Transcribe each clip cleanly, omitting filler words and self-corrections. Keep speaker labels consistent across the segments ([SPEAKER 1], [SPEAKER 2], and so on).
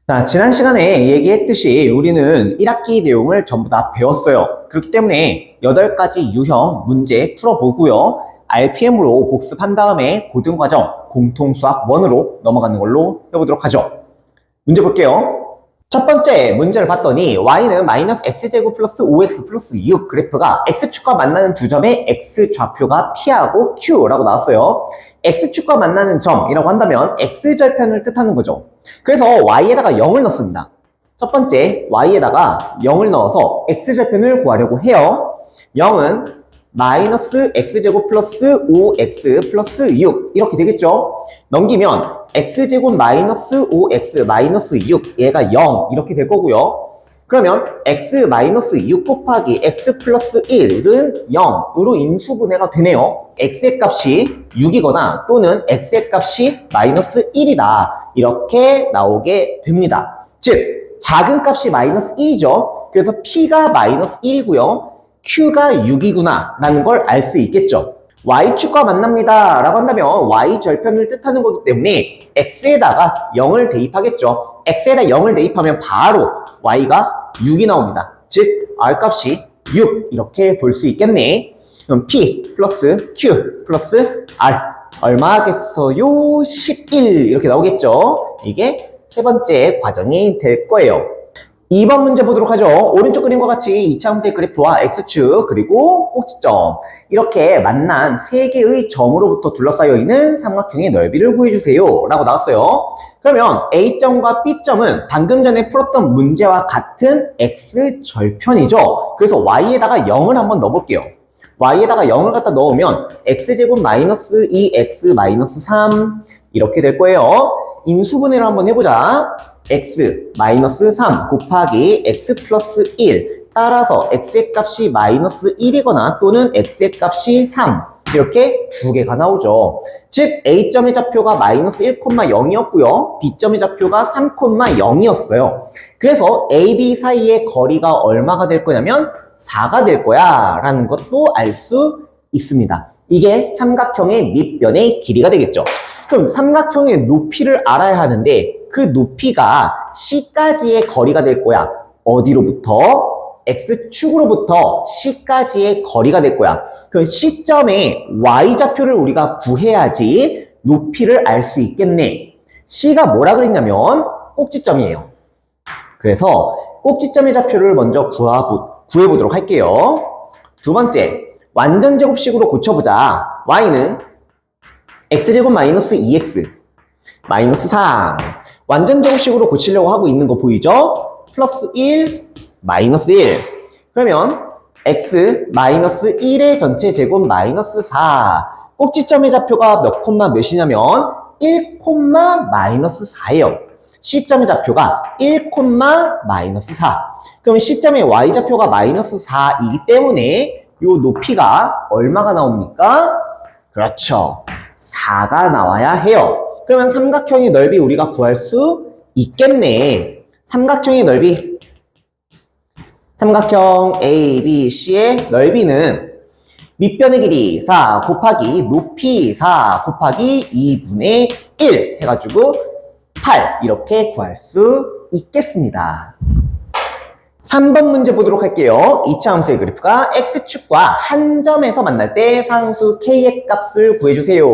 [SPEAKER 1] 자, 지난 시간에 얘기했듯이 우리는 1학기 내용을 전부 다 배웠어요. 그렇기 때문에 8가지 유형 문제 풀어보고요. RPM으로 복습한 다음에 고등과정 공통수학 1으로 넘어가는 걸로 해보도록 하죠. 문제 볼게요. 첫 번째 문제를 봤더니 y는 마이너스 x제곱 플러스 5x 플러스 6 그래프가 x축과 만나는 두 점의 x좌표가 p하고 q라고 나왔어요. x축과 만나는 점이라고 한다면 x절편을 뜻하는 거죠. 그래서 y에다가 0을 넣습니다. 첫 번째 y에다가 0을 넣어서 x절편을 구하려고 해요. 0은 마이너스 x제곱 플러스 5x 플러스 6 이렇게 되겠죠. 넘기면 x제곱 마이너스 5x 마이너스 6 얘가 0 이렇게 될 거고요. 그러면 x 마이너스 6 곱하기 x 플러스 1은 0으로 인수분해가 되네요. x의 값이 6이거나 또는 x의 값이 마이너스 1이다 이렇게 나오게 됩니다. 즉 작은 값이 마이너스 1이죠. 그래서 p가 마이너스 1이고요. q가 6이구나 라는 걸 알 수 있겠죠. y축과 만납니다 라고 한다면 y절편을 뜻하는 거기 때문에 x에다가 0을 대입하겠죠. x에다 0을 대입하면 바로 y가 6이 나옵니다. 즉 r값이 6 이렇게 볼 수 있겠네. 그럼 p 플러스 q 플러스 r 얼마겠어요? 11 이렇게 나오겠죠. 이게 세 번째 과정이 될 거예요. 2번 문제 보도록 하죠. 오른쪽 그림과 같이 이차함수의 그래프와 x축 그리고 꼭지점 이렇게 만난 3개의 점으로부터 둘러싸여 있는 삼각형의 넓이를 구해주세요 라고 나왔어요. 그러면 A점과 B점은 방금 전에 풀었던 문제와 같은 x절편이죠. 그래서 y에다가 0을 한번 넣어볼게요. y에다가 0을 갖다 넣으면 x제곱 마이너스 2x 마이너스 3 이렇게 될 거예요. 인수분해를 한번 해보자. x 마이너스 3 곱하기 x 플러스 1 따라서 x의 값이 마이너스 1이거나 또는 x의 값이 3 이렇게 두 개가 나오죠. 즉 A점의 좌표가 마이너스 1,0이었고요. B점의 좌표가 3,0이었어요. 그래서 A, B 사이의 거리가 얼마가 될 거냐면 4가 될 거야 라는 것도 알 수 있습니다. 이게 삼각형의 밑변의 길이가 되겠죠. 그럼 삼각형의 높이를 알아야 하는데 그 높이가 C까지의 거리가 될 거야. 어디로부터? X축으로부터 C까지의 거리가 될 거야. 그럼 C점의 Y좌표를 우리가 구해야지 높이를 알 수 있겠네. C가 뭐라 그랬냐면 꼭지점이에요. 그래서 꼭지점의 좌표를 먼저 구해보도록 할게요. 두 번째, 완전제곱식으로 고쳐보자. Y는 X제곱 마이너스 2X 마이너스 3 완전제곱식으로 고치려고 하고 있는 거 보이죠? 플러스 1 마이너스 1 그러면 x 마이너스 1의 전체 제곱 마이너스 4 꼭지점의 좌표가 몇 콤마 몇이냐면 1 콤마 마이너스 4예요. C점의 좌표가 1 콤마 마이너스 4 그러면 C점의 Y좌표가 마이너스 4이기 때문에 이 높이가 얼마가 나옵니까? 그렇죠. 4가 나와야 해요. 그러면 삼각형의 넓이 우리가 구할 수 있겠네. 삼각형의 넓이. 삼각형 ABC의 넓이는 밑변의 길이 4 곱하기 높이 4 곱하기 2분의 1 해가지고 8 이렇게 구할 수 있겠습니다. 3번 문제 보도록 할게요. 이차함수의 그래프가 x축과 한 점에서 만날 때 상수 k의 값을 구해주세요.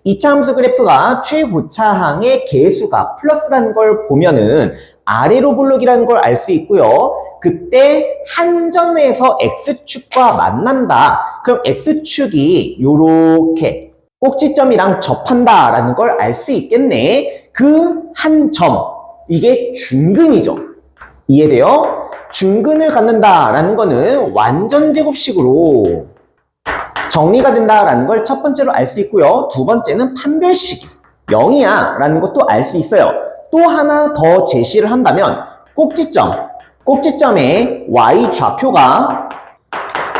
[SPEAKER 1] 이차함수 그래프가 최고차항의 개수가 플러스라는 걸 보면은 아래로 볼록이라는 걸 알 수 있고요. 그때 한 점에서 x축과 만난다. 그럼 x축이 요렇게 꼭지점이랑 접한다라는 걸 알 수 있겠네. 그 한 점, 이게 중근이죠. 이해돼요? 중근을 갖는다라는 거는 완전제곱식으로 정리가 된다라는 걸 첫 번째로 알 수 있고요. 두 번째는 판별식이 0이야 라는 것도 알 수 있어요. 또 하나 더 제시를 한다면 꼭지점의 y좌표가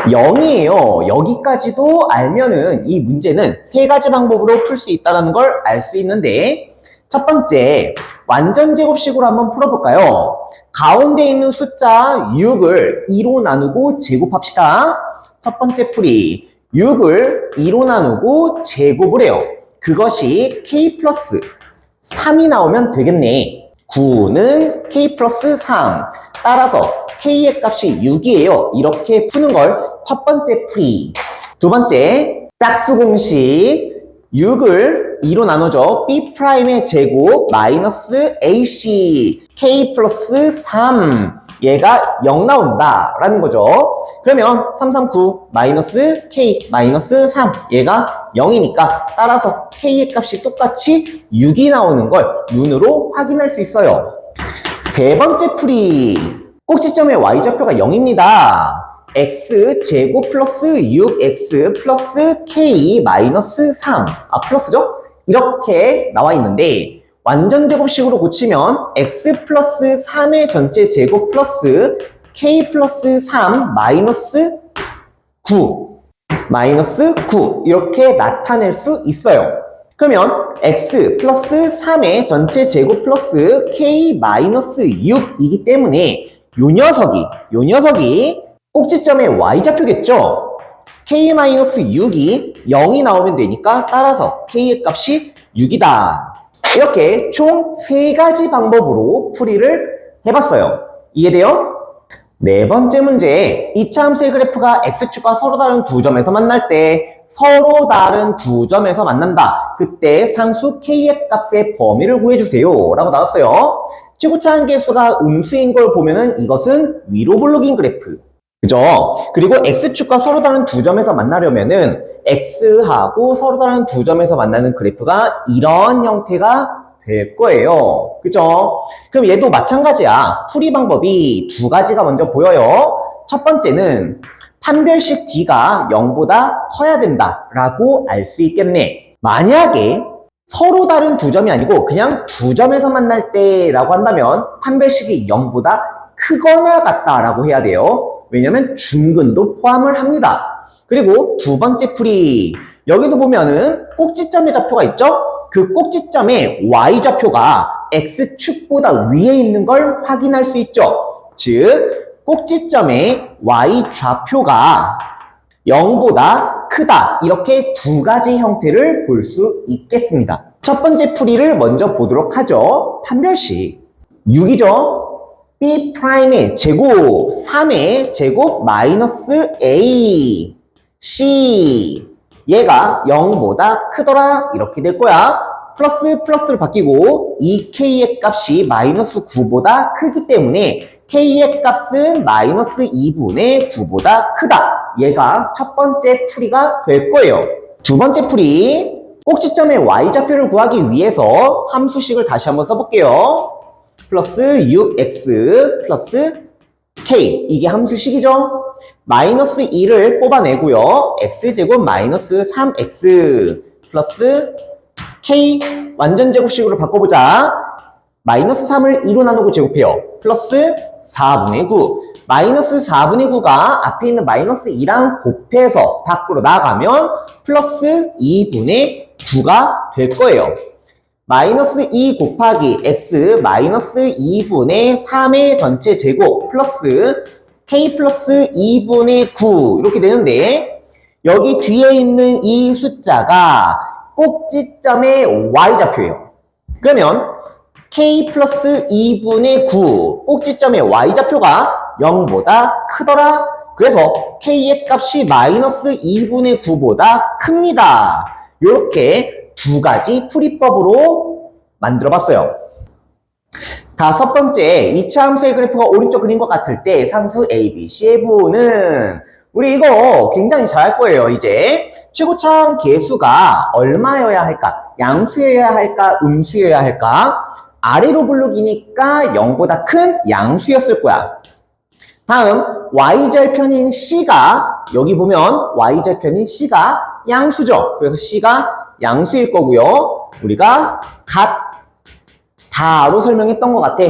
[SPEAKER 1] 0이에요. 여기까지도 알면은 이 문제는 세 가지 방법으로 풀 수 있다는 걸 알 수 있는데 첫 번째, 완전제곱식으로 한번 풀어볼까요? 가운데 있는 숫자 6을 2로 나누고 제곱합시다. 첫 번째 풀이 6을 2로 나누고 제곱을 해요. 그것이 k 플러스 3이 나오면 되겠네. 9는 k 플러스 3. 따라서 k의 값이 6이에요. 이렇게 푸는 걸 첫 번째 풀이. 두 번째, 짝수 공식. 6을 2로 나누죠. b'의 제곱 마이너스 ac. k 플러스 3. 얘가 0 나온다 라는 거죠. 그러면 339 마이너스 k 마이너스 3 얘가 0이니까 따라서 k의 값이 똑같이 6이 나오는 걸 눈으로 확인할 수 있어요. 세 번째 풀이. 꼭지점의 y좌표가 0입니다. x제곱 플러스 6x 플러스 k 마이너스 3. 플러스죠? 이렇게 나와 있는데 완전 제곱식으로 고치면 x 플러스 3의 전체 제곱 플러스 k 플러스 3 마이너스 9 이렇게 나타낼 수 있어요. 그러면 x 플러스 3의 전체 제곱 플러스 k 마이너스 6이기 때문에 요 녀석이 꼭지점의 y좌표겠죠? k 마이너스 6이 0이 나오면 되니까 따라서 k의 값이 6이다. 이렇게 총 3가지 방법으로 풀이를 해봤어요. 이해돼요? 네 번째 문제. 2차 함수의 그래프가 x축과 서로 다른 두 점에서 만날 때 서로 다른 두 점에서 만난다. 그때 상수 k의 값의 범위를 구해주세요. 라고 나왔어요. 최고차 한계수가 음수인 걸 보면은 이것은 위로 블록인 그래프. 그죠? 그리고 x축과 서로 다른 두 점에서 만나려면은 x하고 서로 다른 두 점에서 만나는 그래프가 이런 형태가 될 거예요. 그죠? 그럼 얘도 마찬가지야. 풀이 방법이 두 가지가 먼저 보여요. 첫 번째는 판별식 d가 0보다 커야 된다라고 알 수 있겠네. 만약에 서로 다른 두 점이 아니고 그냥 두 점에서 만날 때라고 한다면 판별식이 0보다 크거나 같다라고 해야 돼요. 왜냐면 중근도 포함을 합니다. 그리고 두 번째 풀이. 여기서 보면은 꼭지점의 좌표가 있죠? 그 꼭지점의 y좌표가 x축보다 위에 있는 걸 확인할 수 있죠. 즉, 꼭지점의 y좌표가 0보다 크다. 이렇게 두 가지 형태를 볼 수 있겠습니다. 첫 번째 풀이를 먼저 보도록 하죠. 판별식. 6이죠? B'의 제곱, 3의 제곱 마이너스 A, C. 얘가 0보다 크더라. 이렇게 될 거야. 플러스를 바뀌고 이 K의 값이 마이너스 9보다 크기 때문에 K의 값은 마이너스 2분의 9보다 크다. 얘가 첫 번째 풀이가 될 거예요. 두 번째 풀이. 꼭지점의 y좌표를 구하기 위해서 함수식을 다시 한번 써볼게요. 플러스 6x 플러스 k. 이게 함수식이죠? 마이너스 2를 뽑아내고요. x제곱 마이너스 3x 플러스 k 완전 제곱식으로 바꿔보자. 마이너스 3을 2로 나누고 제곱해요. 플러스 4분의 9. 마이너스 4분의 9가 앞에 있는 마이너스 2랑 곱해서 밖으로 나가면 플러스 2분의 9가 될 거예요. 마이너스 2 곱하기 x 마이너스 2분의 3의 전체 제곱 플러스 k 플러스 2분의 9 이렇게 되는데 여기 뒤에 있는 이 숫자가 꼭지점의 y좌표예요. 그러면 k 플러스 2분의 9 꼭지점의 y좌표가 0보다 크더라. 그래서 k의 값이 마이너스 2분의 9보다 큽니다. 이렇게 두 가지 풀이법으로 만들어 봤어요. 다섯 번째, 2차 함수의 그래프가 오른쪽 그린 것 같을 때 상수 A, B, C의 부호는 우리 이거 굉장히 잘할 거예요. 이제 최고차항 계수가 얼마여야 할까? 양수여야 할까? 음수여야 할까? 아래로 블록이니까 0보다 큰 양수였을 거야. 다음 y절편인 C가 여기 보면 y절편인 C가 양수죠. 그래서 C가 양수일 거고요. 우리가 다로 설명했던 것 같아.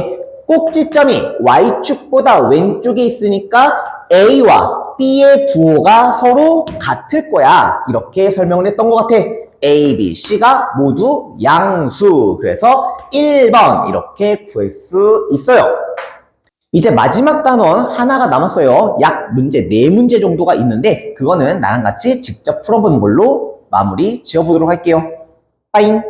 [SPEAKER 1] 꼭지점이 y축보다 왼쪽에 있으니까 A와 B의 부호가 서로 같을 거야. 이렇게 설명을 했던 것 같아. A, B, C가 모두 양수. 그래서 1번 이렇게 구할 수 있어요. 이제 마지막 단원 하나가 남았어요. 약 문제 4문제 정도가 있는데 그거는 나랑 같이 직접 풀어보는 걸로 마무리 지어보도록 할게요. 빠잉!